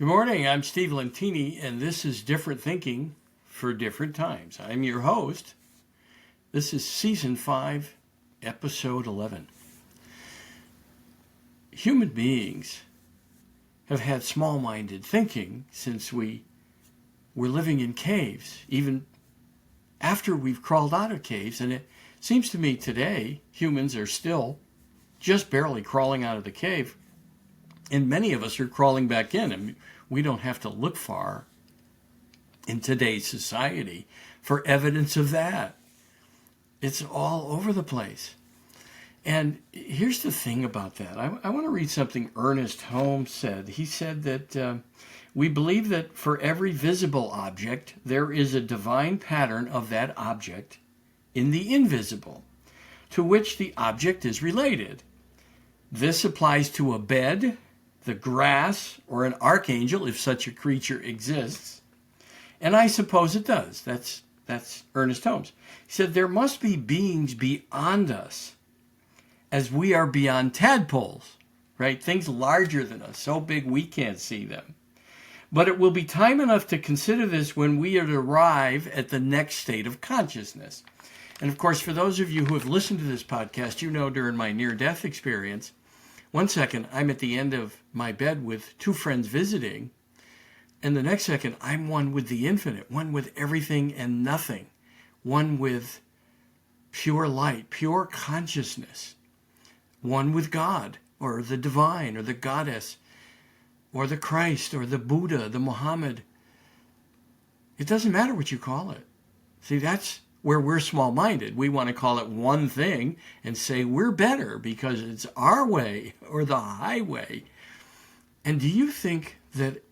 Good morning. I'm Steve Lentini, and this is Different Thinking for Different Times. I'm your host. This is Season 5, Episode 11. Human beings have had small-minded thinking since we were living in caves, even after we've crawled out of caves. And it seems to me today, humans are still just barely crawling out of the cave. And many of us are crawling back in, and we don't have to look far in today's society for evidence of that. It's all over the place. And here's the thing about that. I want to read something Ernest Holmes said. He said that we believe that for every visible object, there is a divine pattern of that object in the invisible, to which the object is related. This applies to a bed, the grass, or an archangel, if such a creature exists. And I suppose it does. That's Ernest Holmes. He said, there must be beings beyond us, as we are beyond tadpoles, right? Things larger than us, so big we can't see them. But it will be time enough to consider this when we arrive at the next state of consciousness. And of course, for those of you who have listened to this podcast, you know during my near-death experience, one second, I'm at the end of my bed with two friends visiting, and the next second, I'm one with the infinite, one with everything and nothing, one with pure light, pure consciousness, one with God, or the divine, or the goddess, or the Christ, or the Buddha, the Muhammad. It doesn't matter what you call it. See, that's where we're small-minded. We want to call it one thing and say we're better because it's our way or the highway. And do you think that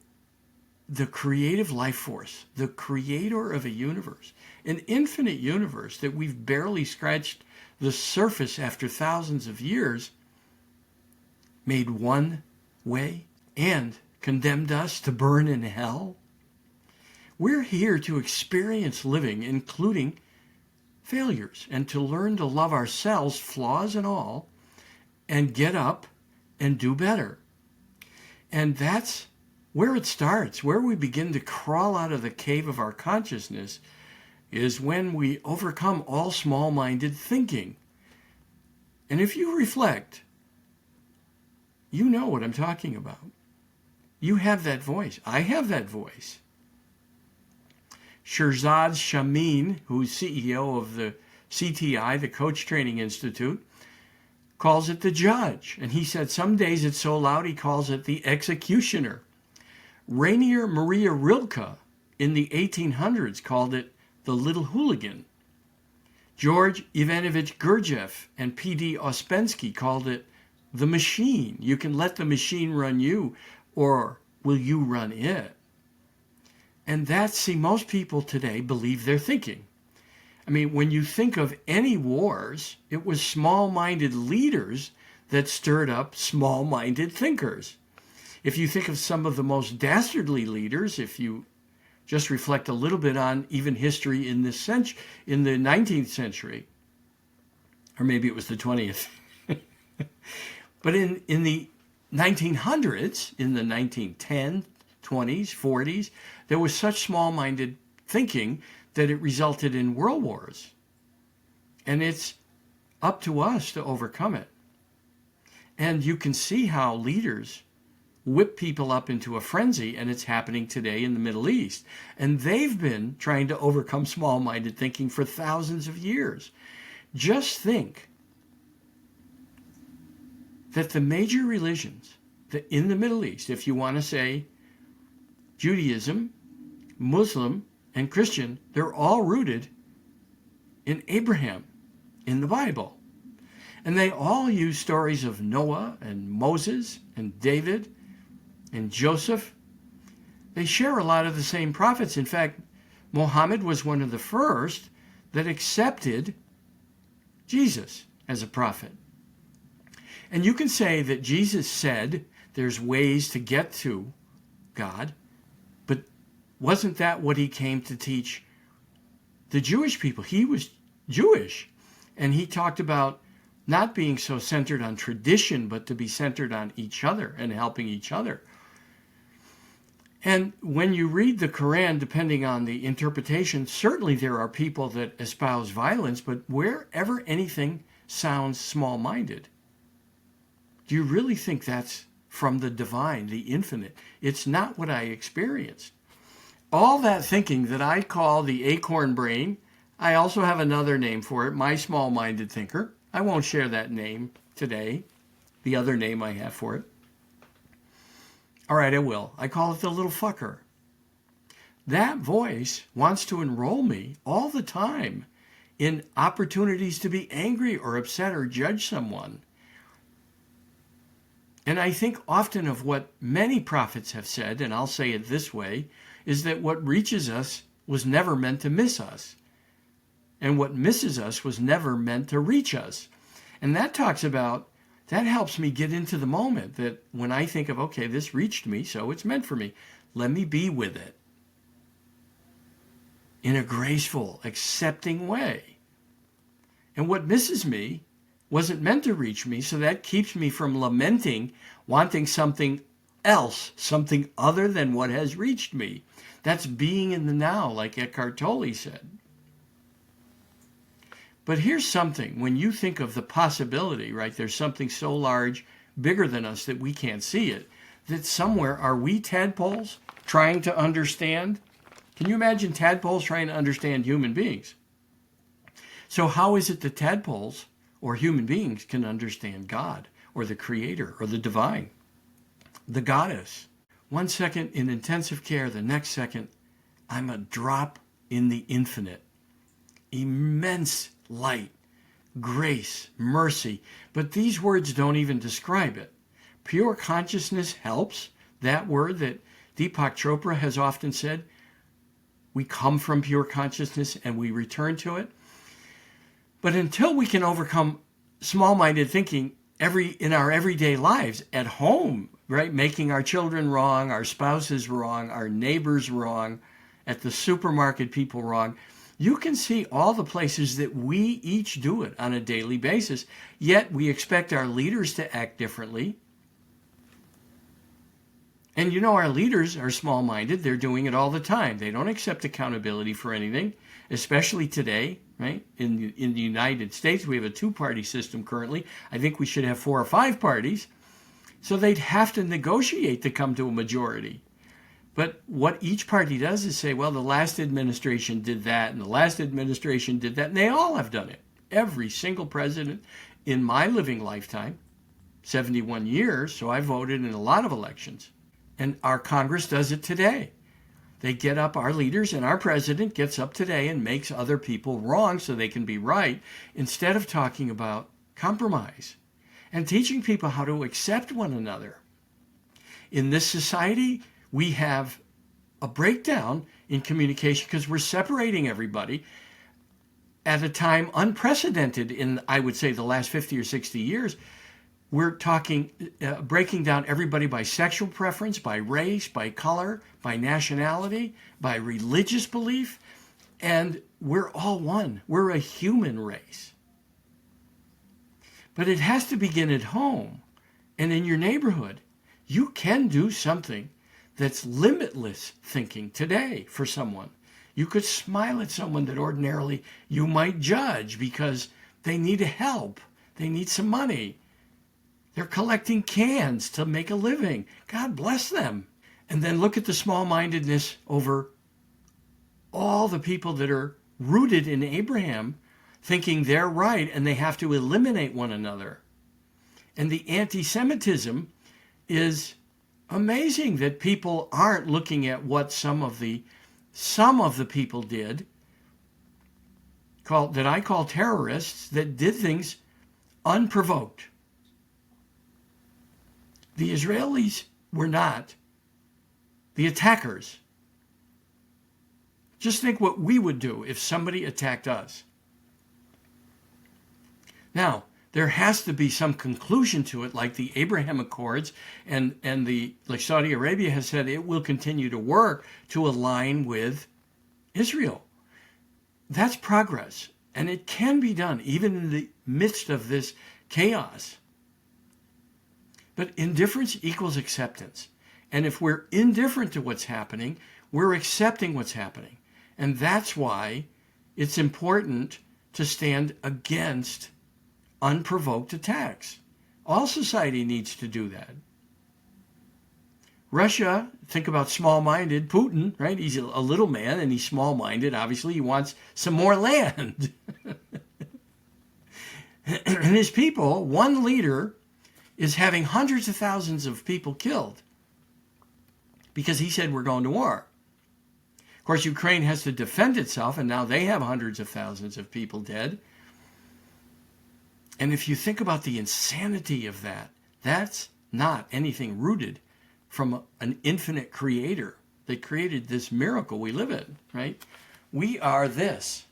the creative life force, the creator of a universe, an infinite universe that we've barely scratched the surface after thousands of years, made one way and condemned us to burn in hell? We're here to experience living, including failures, and to learn to love ourselves, flaws and all, and get up and do better. And that's where it starts, where we begin to crawl out of the cave of our consciousness, is when we overcome all small-minded thinking. And if you reflect, you know what I'm talking about. You have that voice. I have that voice. Shirzad Shamin, who's CEO of the CTI, the Coach Training Institute, calls it the judge. And he said some days it's so loud he calls it the executioner. Rainier Maria Rilke in the 1800s called it the little hooligan. George Ivanovich Gurdjieff and P.D. Ouspensky called it the machine. You can let the machine run you, or will you run it? And most people today believe they're thinking. I mean, when you think of any wars, it was small-minded leaders that stirred up small-minded thinkers. If you think of some of the most dastardly leaders, if you just reflect a little bit on even history in the 19th century, or maybe it was the 20th, but in the 1900s, in the 1910s, 20s, 40s, there was such small-minded thinking that it resulted in world wars. And it's up to us to overcome it. And you can see how leaders whip people up into a frenzy, and it's happening today in the Middle East. And they've been trying to overcome small-minded thinking for thousands of years. Just think that the major religions in the Middle East, if you want to say Judaism, Muslim, and Christian, they're all rooted in Abraham, in the Bible. And they all use stories of Noah and Moses and David and Joseph. They share a lot of the same prophets. In fact, Muhammad was one of the first that accepted Jesus as a prophet. And you can say that Jesus said there's ways to get to God, but wasn't that what he came to teach the Jewish people? He was Jewish, and he talked about not being so centered on tradition, but to be centered on each other and helping each other. And when you read the Quran, depending on the interpretation, certainly there are people that espouse violence, but wherever anything sounds small-minded, do you really think that's from the divine, the infinite? It's not what I experienced. All that thinking that I call the acorn brain, I also have another name for it, my small-minded thinker. I won't share that name today, the other name I have for it. All right, I will. I call it the little fucker. That voice wants to enroll me all the time in opportunities to be angry or upset or judge someone. And I think often of what many prophets have said, and I'll say it this way, is that what reaches us was never meant to miss us. And what misses us was never meant to reach us. And that helps me get into the moment, that when I think of, okay, this reached me, so it's meant for me. Let me be with it in a graceful, accepting way. And what misses me wasn't meant to reach me, so that keeps me from lamenting, wanting something else, something other than what has reached me. That's being in the now, like Eckhart Tolle said. But here's something, when you think of the possibility, right, there's something so large, bigger than us that we can't see it, that somewhere are we tadpoles trying to understand? Can you imagine tadpoles trying to understand human beings? So how is it that tadpoles or human beings can understand God or the Creator or the divine, the goddess? 1 second in intensive care, the next second, I'm a drop in the infinite. Immense light, grace, mercy. But these words don't even describe it. Pure consciousness helps. That word that Deepak Chopra has often said, we come from pure consciousness and we return to it. But until we can overcome small-minded thinking in our everyday lives, at home, right, making our children wrong, our spouses wrong, our neighbors wrong, at the supermarket people wrong, you can see all the places that we each do it on a daily basis, yet we expect our leaders to act differently. And you know, our leaders are small-minded. They're doing it all the time. They don't accept accountability for anything, especially today, right? In the United States, we have a two-party system currently. I think we should have 4 or 5 parties. So they'd have to negotiate to come to a majority. But what each party does is say, well, the last administration did that, and the last administration did that, and they all have done it. Every single president in my living lifetime, 71 years, so I voted in a lot of elections. And our Congress does it today. They get up, our leaders and our president gets up today and makes other people wrong so they can be right, instead of talking about compromise and teaching people how to accept one another. In this society, we have a breakdown in communication because we're separating everybody at a time unprecedented in, I would say, the last 50 or 60 years. We're talking, breaking down everybody by sexual preference, by race, by color, by nationality, by religious belief, and we're all one. We're a human race. But it has to begin at home and in your neighborhood. You can do something that's limitless thinking today for someone. You could smile at someone that ordinarily you might judge because they need help. They need some money. They're collecting cans to make a living. God bless them. And then look at the small-mindedness over all the people that are rooted in Abraham, thinking they're right and they have to eliminate one another. And the anti-Semitism is amazing, that people aren't looking at what some of the people did, that I call terrorists, that did things unprovoked. The Israelis were not the attackers. Just think what we would do if somebody attacked us. Now, there has to be some conclusion to it, like the Abraham Accords, and like Saudi Arabia has said, it will continue to work to align with Israel. That's progress, and it can be done even in the midst of this chaos. But indifference equals acceptance. And if we're indifferent to what's happening, we're accepting what's happening. And that's why it's important to stand against unprovoked attacks. All society needs to do that. Russia, think about small-minded. Putin, right? He's a little man and he's small-minded. Obviously, he wants some more land. And his people, one leader, is having hundreds of thousands of people killed because he said we're going to war. Of course, Ukraine has to defend itself, and now they have hundreds of thousands of people dead. And if you think about the insanity of that, that's not anything rooted from an infinite creator that created this miracle we live in, right? We are this,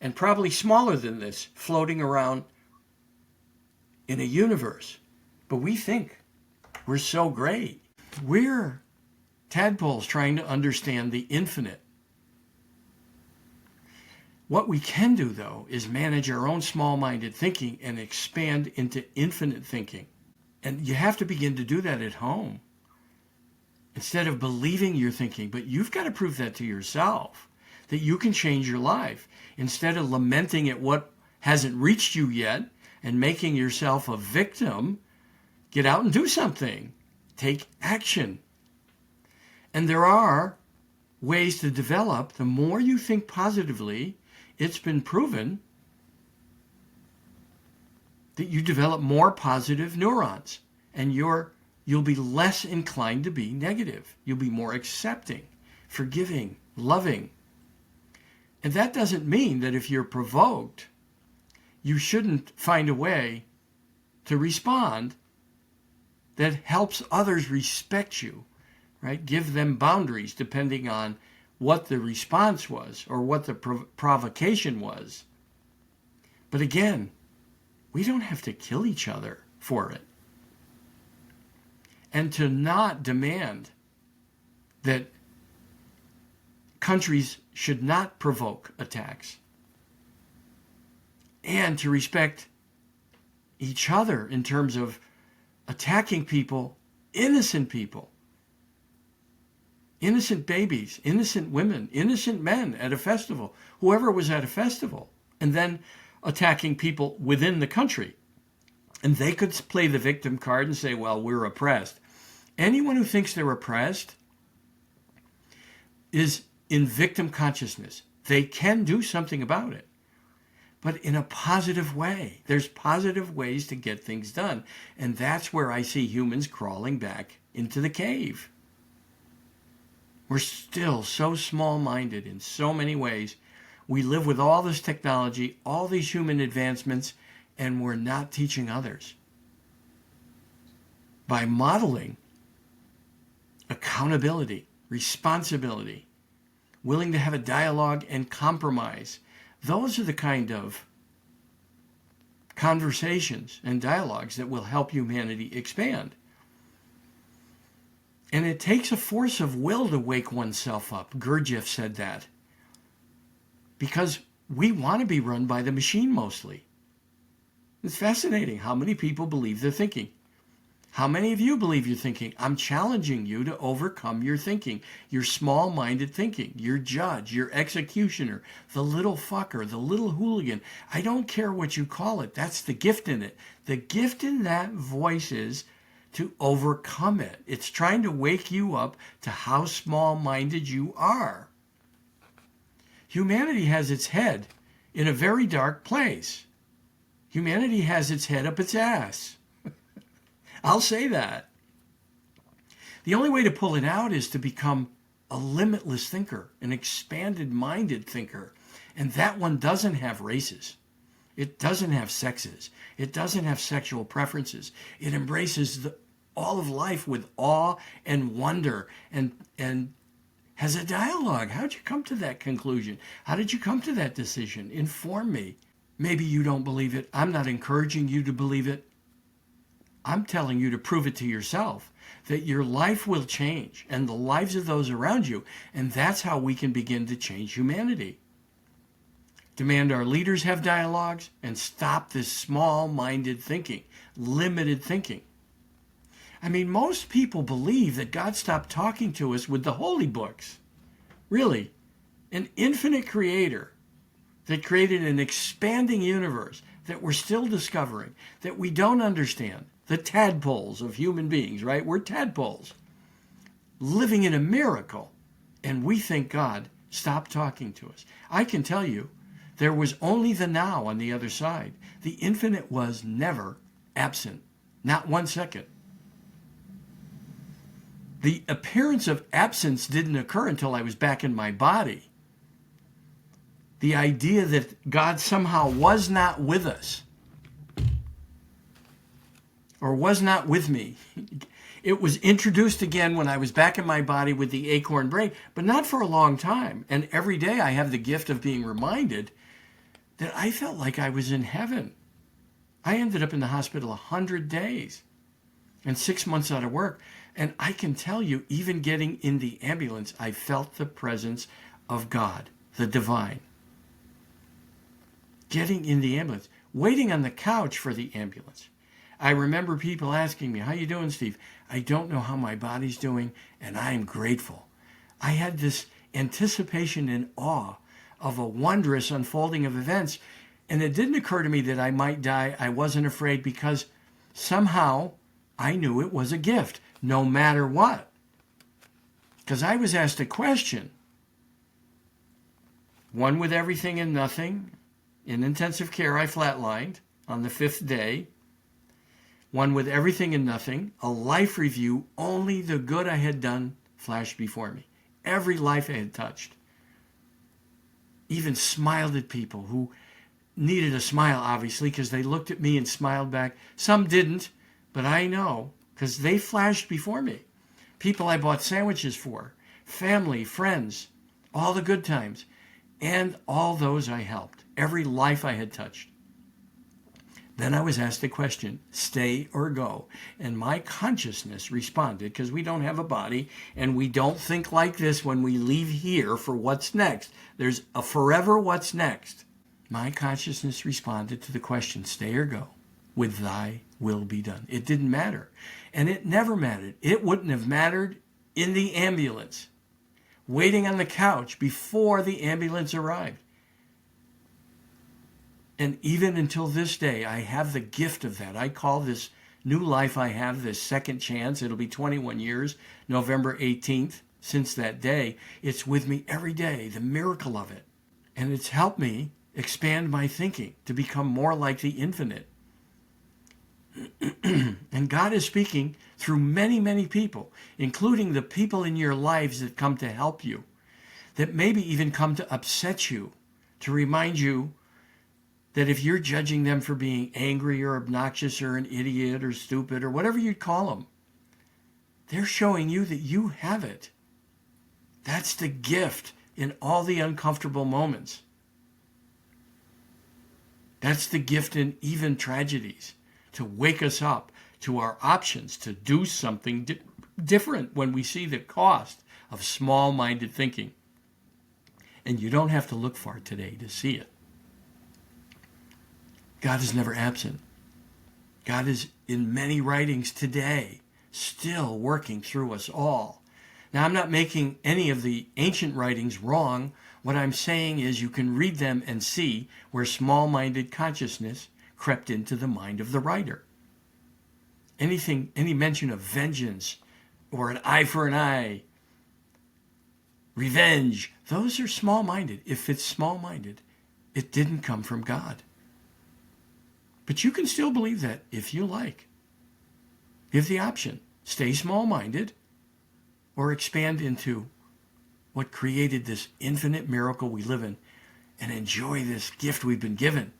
and probably smaller than this, floating around in a universe. But we think we're so great. We're tadpoles trying to understand the infinite. What we can do, though, is manage our own small-minded thinking and expand into infinite thinking. And you have to begin to do that at home. Instead of believing you're thinking, but you've got to prove that to yourself, that you can change your life. Instead of lamenting at what hasn't reached you yet and making yourself a victim, get out and do something. Take action. And there are ways to develop. The more you think positively, it's been proven that you develop more positive neurons, and you'll be less inclined to be negative. You'll be more accepting, forgiving, loving. And that doesn't mean that if you're provoked, you shouldn't find a way to respond that helps others respect you, right? Give them boundaries depending on what the response was or what the provocation was. But again, we don't have to kill each other for it. And to not demand that countries should not provoke attacks, and to respect each other in terms of attacking people, innocent babies, innocent women, innocent men at a festival, whoever was at a festival, and then attacking people within the country. And they could play the victim card and say, well, we're oppressed. Anyone who thinks they're oppressed is in victim consciousness. They can do something about it, but in a positive way. There's positive ways to get things done. And that's where I see humans crawling back into the cave. We're still so small-minded in so many ways. We live with all this technology, all these human advancements, and we're not teaching others. By modeling accountability, responsibility, willing to have a dialogue and compromise, those are the kind of conversations and dialogues that will help humanity expand. And it takes a force of will to wake oneself up. Gurdjieff said that. Because we want to be run by the machine mostly. It's fascinating how many people believe they're thinking. How many of you believe you're thinking? I'm challenging you to overcome your thinking, your small-minded thinking, your judge, your executioner, the little fucker, the little hooligan. I don't care what you call it. That's the gift in it. The gift in that voice is to overcome it. It's trying to wake you up to how small-minded you are. Humanity has its head in a very dark place. Humanity has its head up its ass. I'll say that. The only way to pull it out is to become a limitless thinker, an expanded-minded thinker. And that one doesn't have races. It doesn't have sexes. It doesn't have sexual preferences. It embraces all of life with awe and wonder and has a dialogue. How'd you come to that conclusion? How did you come to that decision? Inform me. Maybe you don't believe it. I'm not encouraging you to believe it. I'm telling you to prove it to yourself, that your life will change and the lives of those around you. And that's how we can begin to change humanity. Demand our leaders have dialogues and stop this small-minded thinking, limited thinking. I mean, most people believe that God stopped talking to us with the holy books. Really, an infinite creator that created an expanding universe that we're still discovering, that we don't understand. The tadpoles of human beings, right? We're tadpoles living in a miracle, and we think God stopped talking to us. I can tell you, there was only the now on the other side. The infinite was never absent, not 1 second. The appearance of absence didn't occur until I was back in my body. The idea that God somehow was not with us or was not with me, it was introduced again when I was back in my body with the acorn brain, but not for a long time. And every day I have the gift of being reminded that I felt like I was in heaven. I ended up in the hospital 100 days and 6 months out of work. And I can tell you, even getting in the ambulance, I felt the presence of God, the divine. Getting in the ambulance, waiting on the couch for the ambulance. I remember people asking me, how you doing, Steve? I don't know how my body's doing, and I'm grateful. I had this anticipation and awe of a wondrous unfolding of events, and it didn't occur to me that I might die. I wasn't afraid because somehow I knew it was a gift, no matter what. Because I was asked a question. One with everything and nothing. In intensive care, I flatlined on the 5th day. One with everything and nothing. A life review, only the good I had done flashed before me. Every life I had touched. Even smiled at people who needed a smile, obviously, because they looked at me and smiled back. Some didn't, but I know, because they flashed before me. People I bought sandwiches for, family, friends, all the good times, and all those I helped, every life I had touched. Then I was asked the question, stay or go? And my consciousness responded, because we don't have a body, and we don't think like this when we leave here for what's next. There's a forever what's next. My consciousness responded to the question, stay or go, with thy will be done. It didn't matter. And it never mattered. It wouldn't have mattered in the ambulance, waiting on the couch before the ambulance arrived. And even until this day, I have the gift of that. I call this new life I have, this second chance. It'll be 21 years, November 18th, since that day. It's with me every day, the miracle of it. And it's helped me expand my thinking to become more like the infinite. And God is speaking through many, many people, including the people in your lives that come to help you, that maybe even come to upset you, to remind you that if you're judging them for being angry or obnoxious or an idiot or stupid or whatever you'd call them, they're showing you that you have it. That's the gift in all the uncomfortable moments. That's the gift in even tragedies, to wake us up to our options, to do something different when we see the cost of small-minded thinking. And you don't have to look far today to see it. God is never absent. God is in many writings today, still working through us all. Now, I'm not making any of the ancient writings wrong. What I'm saying is you can read them and see where small-minded consciousness crept into the mind of the writer. Any mention of vengeance or an eye for an eye, revenge, those are small-minded. If it's small-minded, it didn't come from God. But you can still believe that if you like. You have the option. Stay small-minded or expand into what created this infinite miracle we live in and enjoy this gift we've been given.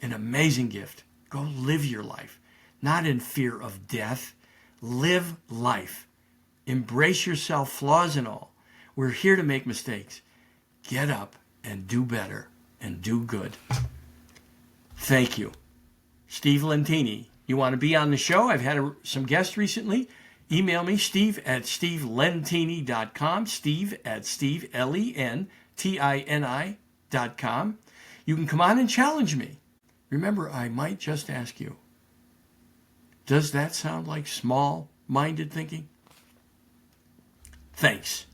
An amazing gift. Go live your life, not in fear of death. Live life. Embrace yourself, flaws and all. We're here to make mistakes. Get up and do better and do good. Thank you. Steve Lentini. You want to be on the show? I've had some guests recently. Email me, steve@stevelentini.com, steve@steve.com. You can come on and challenge me. Remember, I might just ask you, Does that sound like small-minded thinking? Thanks.